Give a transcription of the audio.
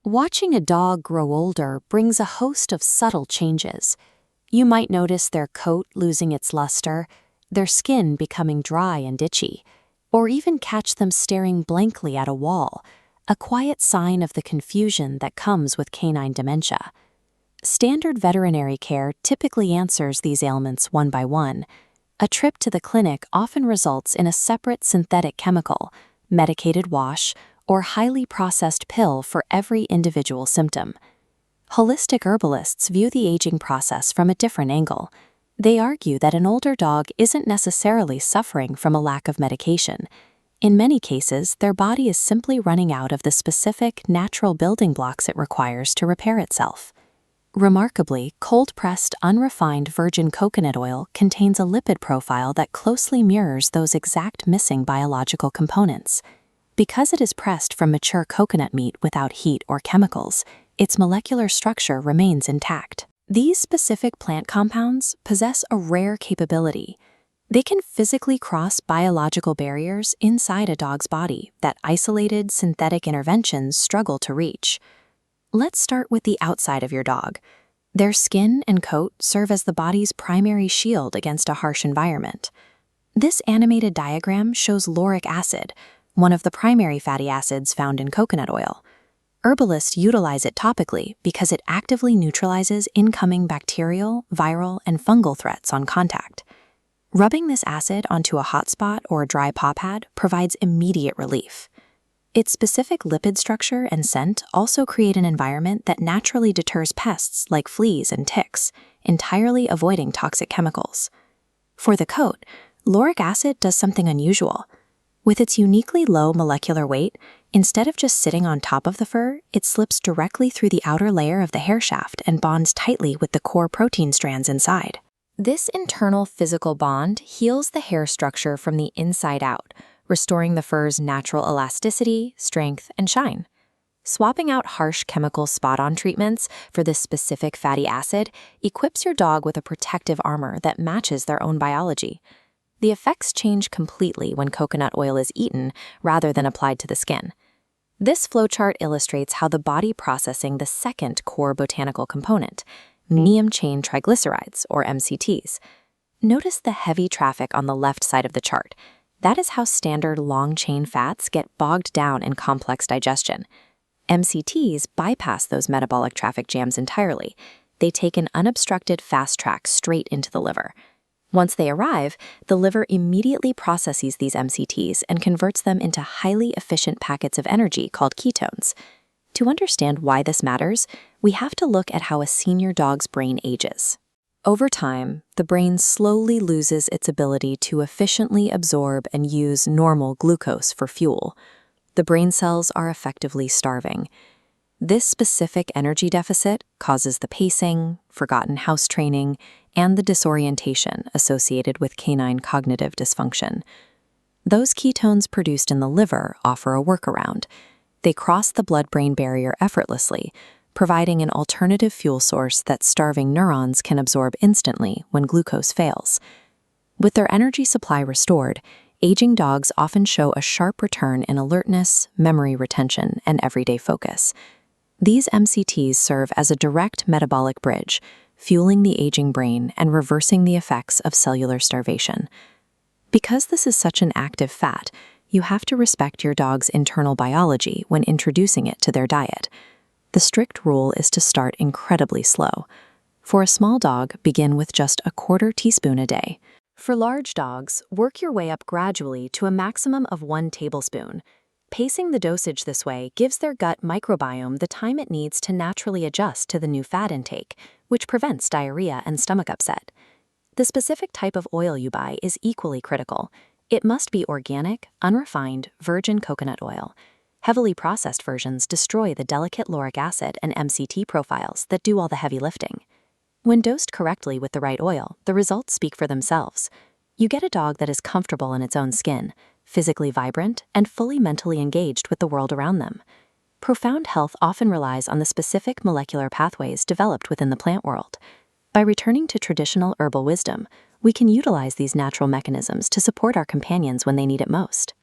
Watching a dog grow older brings a host of subtle changes. You might notice their coat losing its luster, their skin becoming dry and itchy, or even catch them staring blankly at a wall, a quiet sign of the confusion that comes with canine dementia. Standard veterinary care typically answers these ailments one by one. A trip to the clinic often results in a separate synthetic chemical, medicated wash, or highly processed pill for every individual symptom. Holistic herbalists view the aging process from a different angle. They argue that an older dog isn't necessarily suffering from a lack of medication. In many cases, their body is simply running out of the specific, natural building blocks it requires to repair itself. Remarkably, cold-pressed, unrefined virgin coconut oil contains a lipid profile that closely mirrors those exact missing biological components. Because it is pressed from mature coconut meat without heat or chemicals, its molecular structure remains intact. These specific plant compounds possess a rare capability. They can physically cross biological barriers inside a dog's body that isolated synthetic interventions struggle to reach. Let's start with the outside of your dog. Their skin and coat serve as the body's primary shield against a harsh environment. This animated diagram shows lauric acid, one of the primary fatty acids found in coconut oil. Herbalists utilize it topically because it actively neutralizes incoming bacterial, viral, and fungal threats on contact. Rubbing this acid onto a hot spot or a dry paw pad provides immediate relief. Its specific lipid structure and scent also create an environment that naturally deters pests like fleas and ticks, entirely avoiding toxic chemicals. For the coat, lauric acid does something unusual. With its uniquely low molecular weight, instead of just sitting on top of the fur, it slips directly through the outer layer of the hair shaft and bonds tightly with the core protein strands inside. This internal physical bond heals the hair structure from the inside out, restoring the fur's natural elasticity, strength, and shine. Swapping out harsh chemical spot-on treatments for this specific fatty acid equips your dog with a protective armor that matches their own biology. The effects change completely when coconut oil is eaten rather than applied to the skin. This flowchart illustrates how the body processing the second core botanical component, medium chain triglycerides, or MCTs. Notice the heavy traffic on the left side of the chart. That is how standard long-chain fats get bogged down in complex digestion. MCTs bypass those metabolic traffic jams entirely. They take an unobstructed fast track straight into the liver. Once they arrive, the liver immediately processes these MCTs and converts them into highly efficient packets of energy called ketones. To understand why this matters, we have to look at how a senior dog's brain ages. Over time, the brain slowly loses its ability to efficiently absorb and use normal glucose for fuel. The brain cells are effectively starving. This specific energy deficit causes the pacing, forgotten house training, and the disorientation associated with canine cognitive dysfunction. Those ketones produced in the liver offer a workaround. They cross the blood-brain barrier effortlessly, providing an alternative fuel source that starving neurons can absorb instantly when glucose fails. With their energy supply restored, aging dogs often show a sharp return in alertness, memory retention, and everyday focus. These MCTs serve as a direct metabolic bridge, fueling the aging brain and reversing the effects of cellular starvation. Because this is such an active fat, you have to respect your dog's internal biology when introducing it to their diet. The strict rule is to start incredibly slow. For a small dog, begin with just a quarter teaspoon a day. For large dogs, work your way up gradually to a maximum of 1 tablespoon. Pacing the dosage this way gives their gut microbiome the time it needs to naturally adjust to the new fat intake, which prevents diarrhea and stomach upset. The specific type of oil you buy is equally critical. It must be organic, unrefined, virgin coconut oil. Heavily processed versions destroy the delicate lauric acid and MCT profiles that do all the heavy lifting. When dosed correctly with the right oil, the results speak for themselves. You get a dog that is comfortable in its own skin, physically vibrant, and fully mentally engaged with the world around them. Profound health often relies on the specific molecular pathways developed within the plant world. By returning to traditional herbal wisdom, we can utilize these natural mechanisms to support our companions when they need it most.